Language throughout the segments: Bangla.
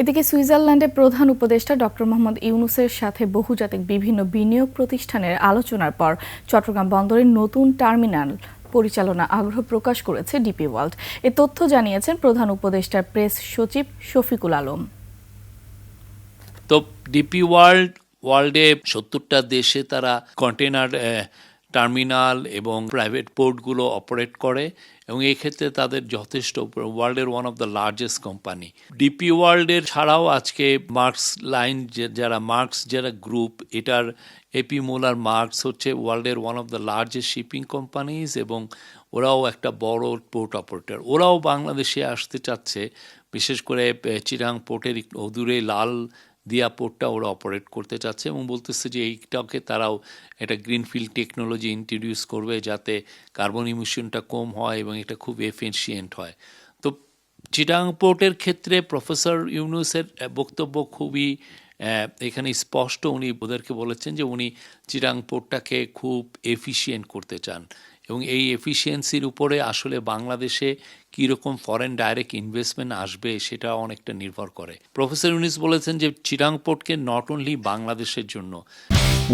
এদিকে সুইজারল্যান্ডের প্রধান উপদেষ্টা ডক্টর মোহাম্মদ ইউনূসের সাথে বহুজাতিক বিভিন্ন বিনিয়োগ প্রতিষ্ঠানের আলোচনার পর চট্টগ্রাম বন্দরের নতুন টার্মিনাল পরিচালনা আগ্রহ প্রকাশ করেছে ডিপি ওয়ার্ল্ড। এ তথ্য জানিয়েছেন প্রধান উপদেষ্টার প্রেস সচিব শফিকুল আলম। তো ডিপি ওয়ার্ল্ডে ৭০টা দেশে তারা কন্টেনার টার্মিনাল এবং প্রাইভেট পোর্টগুলো অপারেট করে এবং এই ক্ষেত্রে তাদের যথেষ্ট ওয়ার্ল্ডের one of the largest company. DP ওয়ার্ল্ডের ছাড়াও আজকে মার্কস লাইন যারা গ্রুপ, এটার এপি মোলার মার্কস হচ্ছে ওয়ার্ল্ডের one of the largest shipping companies এবং ওরাও একটা বড় পোর্ট অপারেটর। ওরাও বাংলাদেশে আসতে চাচ্ছে, বিশেষ করে চিরাং পোর্টের অদূরে লাল দিয়া পোর্টটা ওরা অপারেট করতে চাচ্ছে এবং বলতেছে যে এইটাকে তারাও একটা গ্রিনফিল্ড টেকনোলজি ইন্ট্রোডিউস করবে যাতে কার্বন ইমিশনটা কম হয় এবং এটা খুব এফিশিয়েন্ট হয়। তো চিটাং পোর্টের ক্ষেত্রে প্রফেসর ইউনূসের বক্তব্য খুবই এখানে স্পষ্ট। উনি ওদেরকে বলেছেন যে উনি চিটাং পোর্টটাকে খুব এফিশিয়েন্ট করতে চান এবং এই এফিসিয়েন্সির উপরে আসলে বাংলাদেশে কীরকম ফরেন ডাইরেক্ট ইনভেস্টমেন্ট আসবে সেটা অনেকটা নির্ভর করে। প্রফেসর ইউনূস বলেছেন যে চিটাং পোর্টকে নট অনলি বাংলাদেশের জন্য,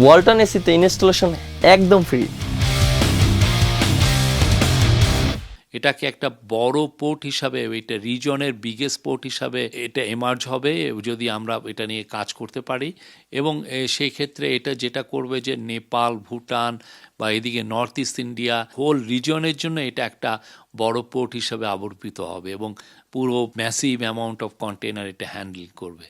ওয়ালটন এসিতে ইনস্টলেশন একদম ফ্রি। এটাকে একটা বড় পোর্ট হিসাবে, এটা রিজনের বিগেস্ট পোর্ট হিসাবে এটা এমার্জ হবে যদি আমরা এটা নিয়ে কাজ করতে পারি এবং সেই ক্ষেত্রে এটা যেটা করবে যে নেপাল, ভুটান বা এদিকে নর্থ ইস্ট ইন্ডিয়া হোল রিজনের জন্য এটা একটা বড় পোর্ট হিসাবে আবির্ভূত হবে এবং পুরো ম্যাসিভ অ্যামাউন্ট অফ কন্টেনার এটা হ্যান্ডেল করবে।